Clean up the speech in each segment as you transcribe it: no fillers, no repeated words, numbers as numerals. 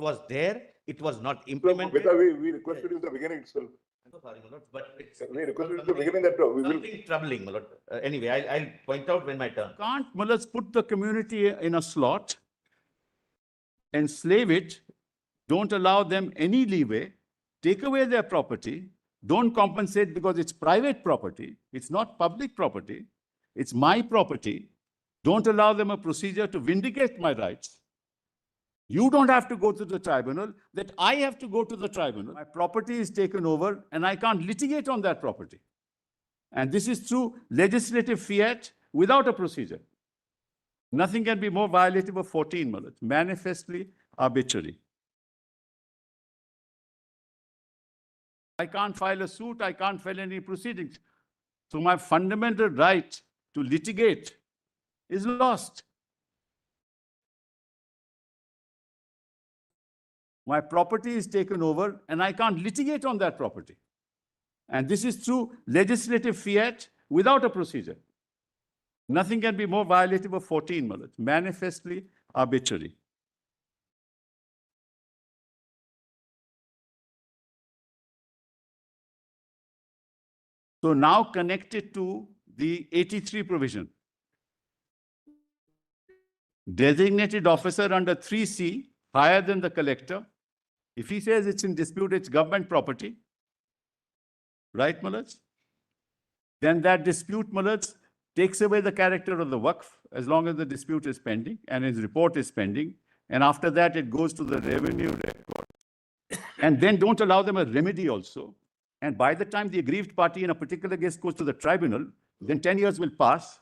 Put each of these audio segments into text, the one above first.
was there, it was not So, implemented. Beta, we requested in the beginning itself. I'm sorry, Milord, but it's We requested in the beginning that we will. something troubling, Milord. Anyway, I'll point out when my turn. Can't mullahs put the community in a slot, enslave it, don't allow them any leeway, take away their property, don't compensate because it's private property, it's not public property, it's my property, don't allow them a procedure to vindicate my rights. You don't have to go to the tribunal, that I have to go to the tribunal. My property is taken over and I can't litigate on that property. And this is through legislative fiat without a procedure. Nothing can be more violative of 14, Milord, manifestly arbitrary. I can't file a suit, I can't file any proceedings. So my fundamental right to litigate is lost. My property is taken over and I can't litigate on that property. And this is through legislative fiat without a procedure. Nothing can be more violative of 14, Milord, manifestly arbitrary. So now connected to the 83 provision. Designated officer under 3C, higher than the collector. If he says it's in dispute, it's government property. Right, Milord? Then that dispute, Milord, takes away the character of the Waqf as long as the dispute is pending and his report is pending. And after that, it goes to the revenue record. And then don't allow them a remedy also. And by the time the aggrieved party in a particular case goes to the tribunal, then 10 years will pass.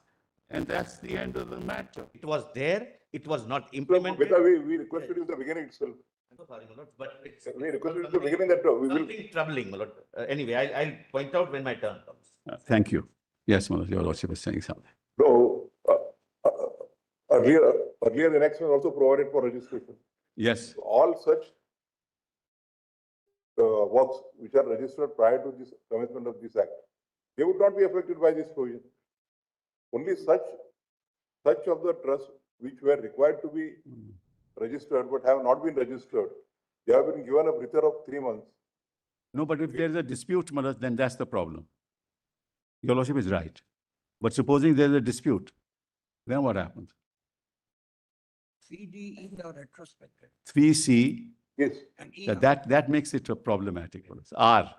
And that's the end of the matter. It was there, it was not So, implemented. Beta, we requested in the beginning itself. I'm sorry, Milord, but it's We requested in the beginning that we will. something troubling, Milord. Anyway, I'll point out when my turn comes. Thank you. Yes, Milord, your lordship is saying something. No, earlier enactment also provided for registration. Yes. All such works which are registered prior to this commencement of this act, they would not be affected by this provision. Only such of the trusts which were required to be registered but have not been registered, they have been given a breather of 3 months. No, but if there is a dispute, Milord, then that's the problem. Your lordship is right. But supposing there is a dispute, then what happens? 3D is a retrospective. 3C, Yes. And E that makes it problematic for us. R,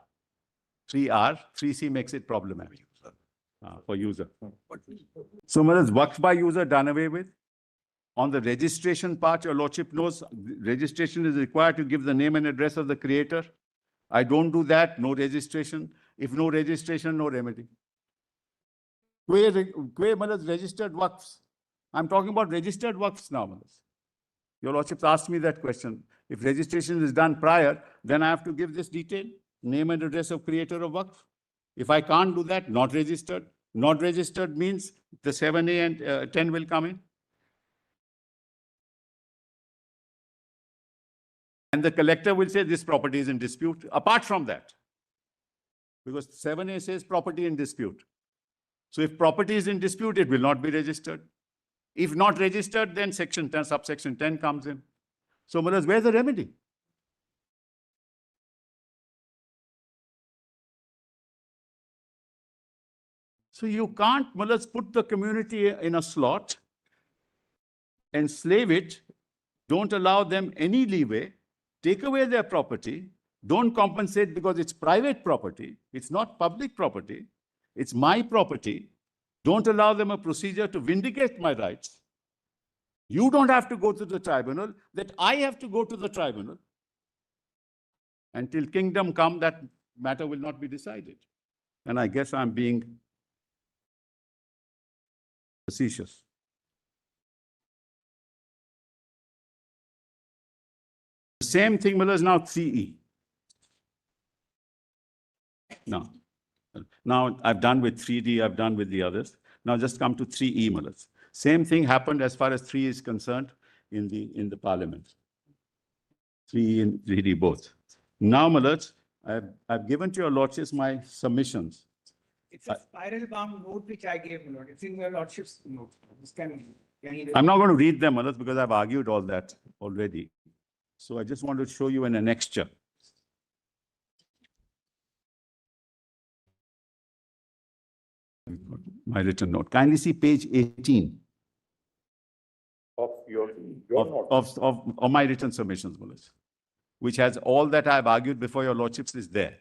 3R, 3C makes it problematic for user. So, Milord, Waqf by user done away with. On the registration part, your lordship knows registration is required to give the name and address of the creator. I don't do that, no registration. If no registration, no remedy. Where Milord, registered Waqfs? I'm talking about registered Waqfs now, Milord. Your lordship asked me that question. If registration is done prior, then I have to give this detail, name and address of creator of Waqf. If I can't do that, not registered. Not registered means the 7A and 10 will come in. And the collector will say this property is in dispute. Apart from that, because 7A says property in dispute. So if property is in dispute, it will not be registered. If not registered, then section 10, subsection 10 comes in. So, Milord, where's the remedy? So you can't, Milord, put the community in a slot, enslave it, don't allow them any leeway, take away their property, don't compensate because it's private property, it's not public property, it's my property, don't allow them a procedure to vindicate my rights. You don't have to go to the tribunal, that I have to go to the tribunal. Until kingdom come, that matter will not be decided. And I guess I'm being facetious. The same thing, Milord, is now 3E. Now I've done with 3D, I've done with the others. Now just come to 3E, Milord. Same thing happened as far as 3 is concerned in the Parliament. 3E and 3D both. Now, Milord, I've given to your lordships my submissions. It's a spiral bound note which I gave, Milord. It's in your lordship's note. This can you I'm not going to read them, Milord, because I've argued all that already. So I just want to show you an annexure. My written note. Kindly see page 18 Of your note. of my written submissions, Mullah, which has all that I've argued before your lordships is there.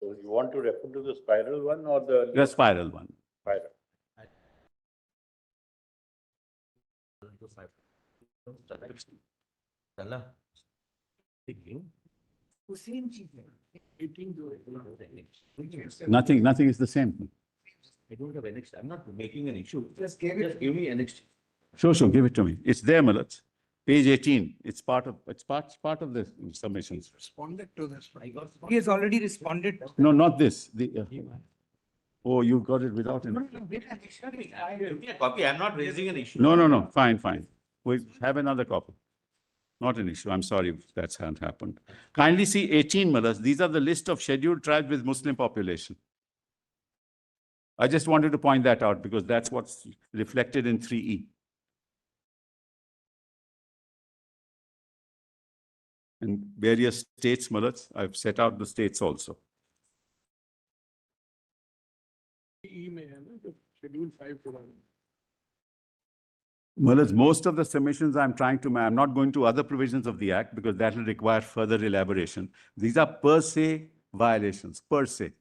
So you want to refer to the spiral one or the? The spiral one. Spiral. Nothing is the same. I don't have annexed. I'm not making an issue. Just give it. Just give me annexed. Sure, give it to me. It's there, Mullah. Page 18. It's part of the submissions. Responded to this. He has already responded. No, not this. Oh, you got it without it. No, wait, surely, Give me a copy. I'm not raising an issue. No. Fine. We have another copy. Not an issue. I'm sorry if that's hadn't happened. Kindly see 18, Mullahs. These are the list of scheduled tribes with Muslim population. I just wanted to point that out because that's what's reflected in 3E. And various states, Mullahs, I've set out the states also. Mullahs, most of the submissions I'm not going to other provisions of the Act because that will require further elaboration. These are per se violations, per se.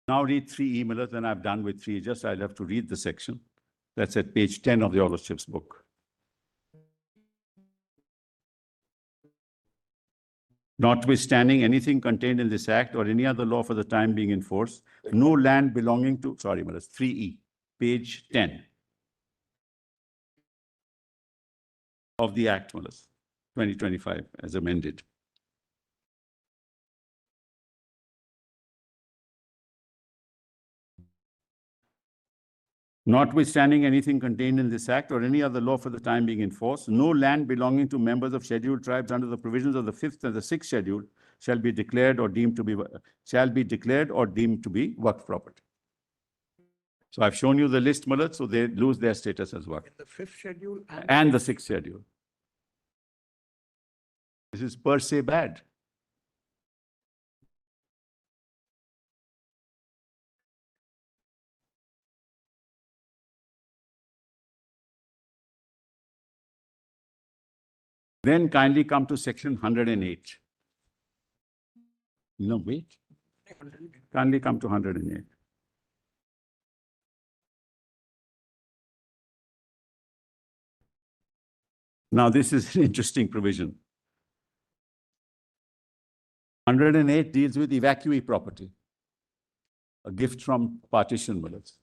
Now read 3E, Mullahs, and I've done with 3. Just I'll have to read the section. That's at page 10 of the Lordship's book. Notwithstanding anything contained in this Act or any other law for the time being in force, no land belonging to, 3E, page 10 of the Act, 2025, as amended. Notwithstanding anything contained in this Act or any other law for the time being in force, no land belonging to members of scheduled tribes under the provisions of the 5th and the 6th schedule shall be declared or deemed to be Waqf property. So I've shown you the list, Mullah, so they lose their status as Waqf. The 5th schedule And the 6th schedule. This is per se bad. Then kindly come to section 108. No, wait. Kindly come to 108. Now, this is an interesting provision. 108 deals with evacuee property, a gift from partition, Mullahs.